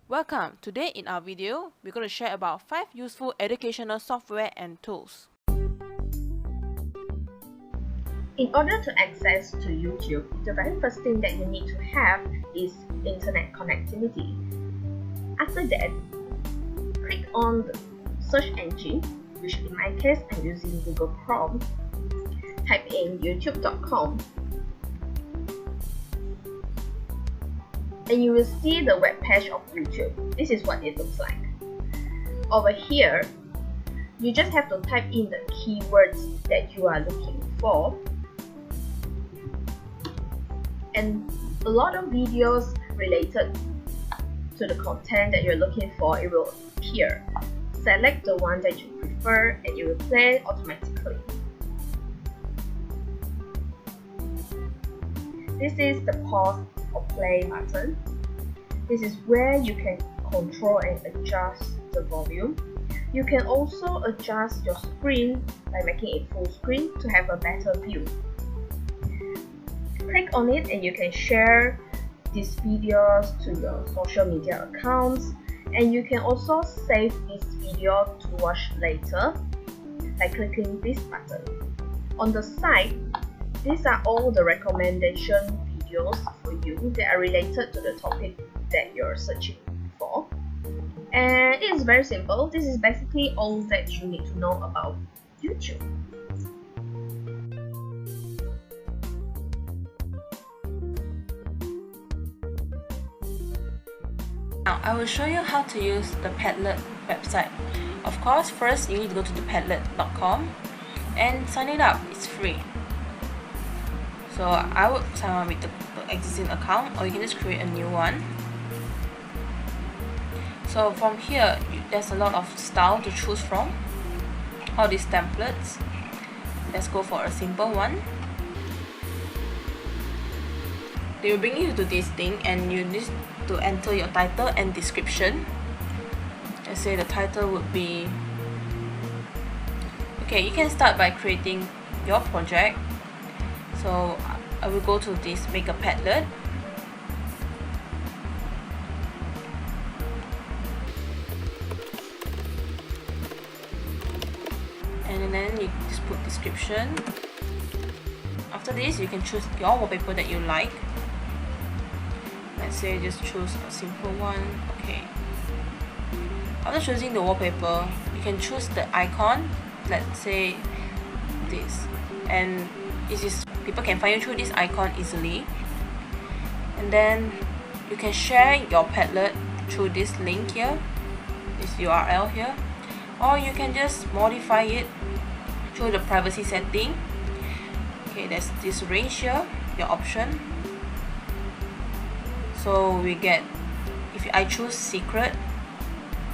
Welcome! Today in our video, we're going to share about 5 useful educational software and tools. In order to access to YouTube, the very first thing that you need to have is internet connectivity. After that, click on the search engine, which in my case I'm using Google Chrome. Type in youtube.com and you will see the web page of YouTube. This is what it looks like. Over here, you just have to type in the keywords that you are looking for, and a lot of videos related to the content that you're looking for, it will appear. Select the one that you prefer and it will play automatically. This is the pause or play button. This is where you can control and adjust the volume. You can also adjust your screen by making it full screen to have a better view. Click on it and you can share these videos to your social media accounts, and you can also save this video to watch later by clicking this button. On the side, these are all the recommendation videos for you that are related to the topic that you're searching for. And it's very simple. This is basically all that you need to know about YouTube. Now, I will show you how to use the Padlet website. Of course, first you need to go to the padlet.com and sign it up. It's free. So I would sign up with the existing account, or you can just create a new one. So from here, there's a lot of style to choose from, all these templates. Let's go for a simple one. They will bring you to this thing and you need to enter your title and description. Let's say the title would be, okay, you can start by creating your project. So I will go to this Make a Padlet. And then you just put description. After this, you can choose your wallpaper that you like. Let's say just choose a simple one. Okay. After choosing the wallpaper, you can choose the icon. Let's say this, and it is people can find you through this icon easily. And then you can share your Padlet through this link here, this URL here, or you can just modify it through the privacy setting. Okay, there's this range here, your option. So we get, if I choose secret,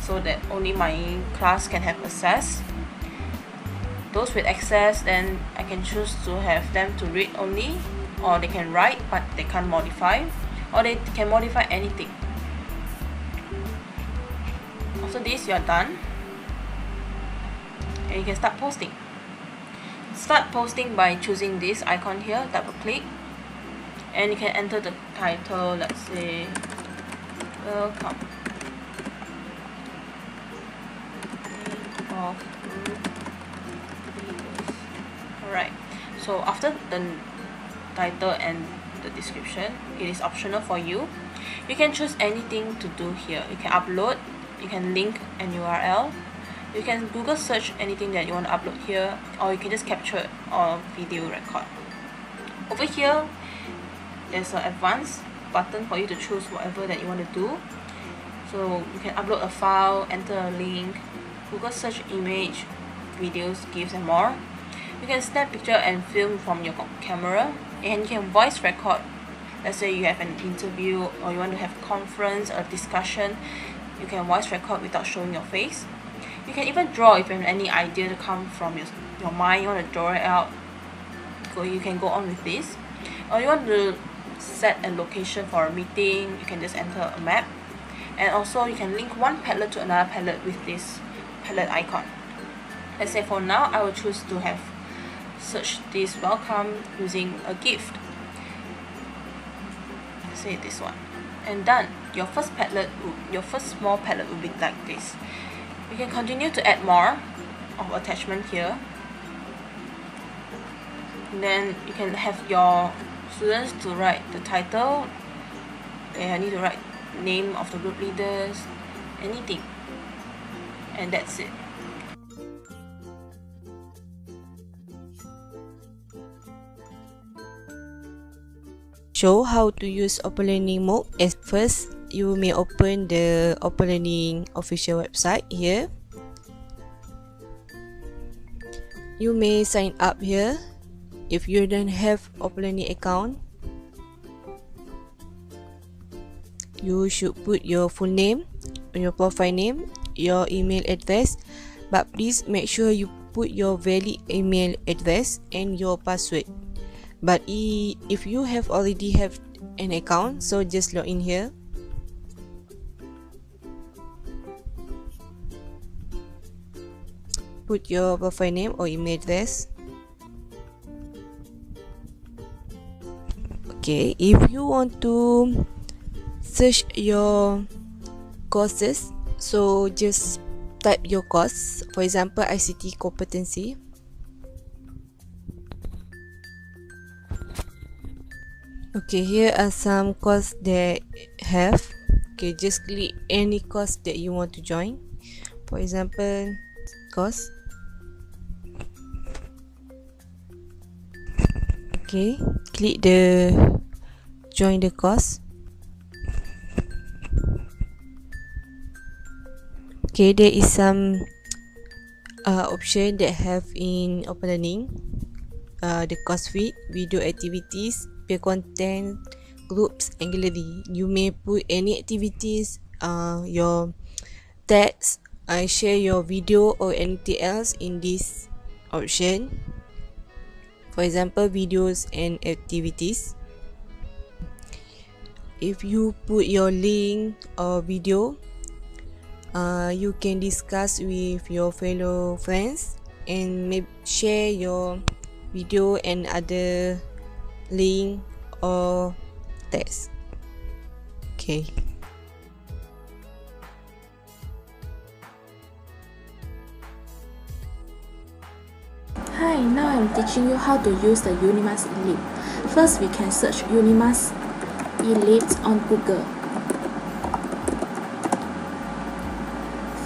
so that only my class can have access. Those with access, then I can choose to have them to read only, or they can write but they can't modify, or they can modify anything. After this, you are done and you can start posting. Start posting by choosing this icon here, double click, and you can enter the title. Let's say welcome of Alright, so after the title and the description, it is optional for you. You can choose anything to do here. You can upload, you can link an URL, you can Google search anything that you want to upload here, or you can just capture or video record. Over here, there's an advanced button for you to choose whatever that you want to do. So you can upload a file, enter a link, Google search image, videos, GIFs and more. You can snap picture and film from your camera, and you can voice record. Let's say you have an interview or you want to have a conference or discussion, you can voice record without showing your face. You can even draw if you have any idea to come from your mind, you want to draw it out. So you can go on with this. Or you want to set a location for a meeting, you can just enter a map. And also you can link one Padlet to another Padlet with this Padlet icon. Let's say for now, I will choose to have search this welcome using a gift. Say this one, and done. your first small Padlet will be like this. You can continue to add more of attachment here. And then you can have your students to write the title. They need to write name of the group leaders, anything, and that's it. Show how to use Open Learning MOOC. At first, you may open the Open Learning official website here. You may sign up here if you don't have Open Learning account. You should put your full name, your profile name, your email address, but please make sure you put your valid email address and your password. But if you have already have an account, so just log in here. Put your profile name or email address. Okay, if you want to search your courses, so just type your course, for example ICT competency. Okay, here are some courses that have. Okay, just click any course that you want to join. For example, course. Okay, click the join the course. Okay, there is some option that have in Open Learning. The course feed, video activities, peer content, groups, and gallery. You may put any activities, your text, share your video or anything else in this option. For example, videos and activities. If you put your link or video, you can discuss with your fellow friends and maybe share your video and other link or text. Okay. Hi, now I'm teaching you how to use the Unimas Ellipse. First, we can search Unimas Ellipse on Google.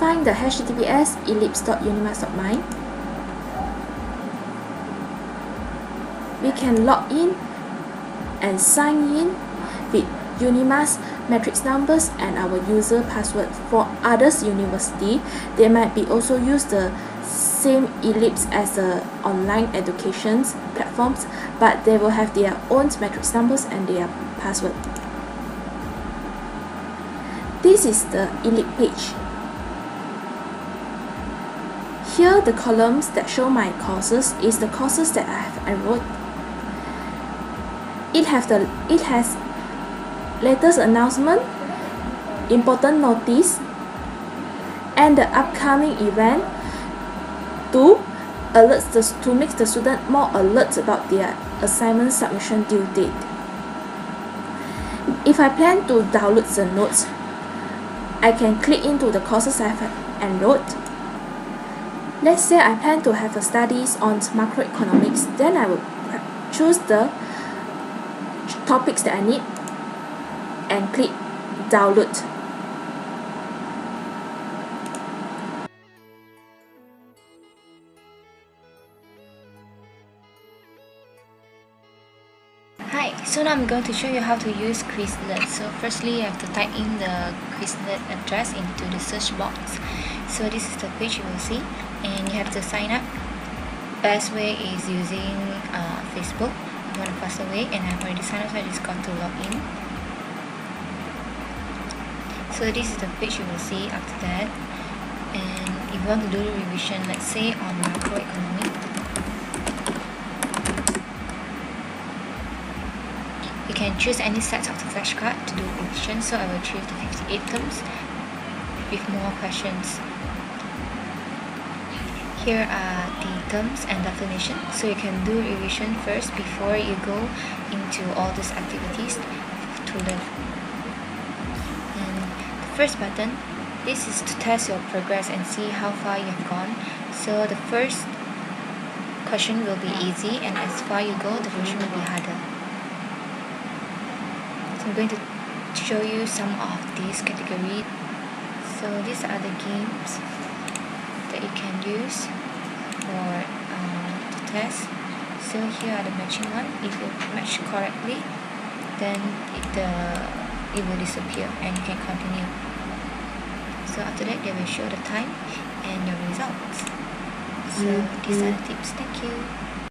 Find the https ellipse.unimas.my. We can log in and sign in with Unimas matrix numbers and our user password. For others university, they might be also use the same Ellipse as the online education platforms, but they will have their own matrix numbers and their password. This is the Ellipse page. Here the columns that show my courses is the courses that I have enrolled. It has latest announcement, important notice, and the upcoming event to make the student more alert about their assignment submission due date. If I plan to download the notes, I can click into the courses I have enrolled. Let's say I plan to have a studies on macroeconomics, then I will choose the topics that I need and click download. Hi, so now I'm going to show you how to use Quizlet. So firstly, you have to type in the Quizlet address into the search box. So this is the page you will see, and you have to sign up. Best way is using Facebook, one faster way, and I've already signed up, so I just got to log in. So this is the page you will see after that. And if you want to do the revision, let's say on macroeconomic, you can choose any set of the flashcard to do revision. So I will choose the 58 terms with more questions. Here are the terms and definition, so you can do revision first before you go into all these activities to learn. first button, this is to test your progress and see how far you have gone. So the first question will be easy, and as far you go, the question will be harder. So I'm going to show you some of these categories. So these are the games that you can use for to test. So here are the matching one. If you match correctly, then it will disappear and you can continue. So after that, they will show the time and your results. So these are the tips. Thank you.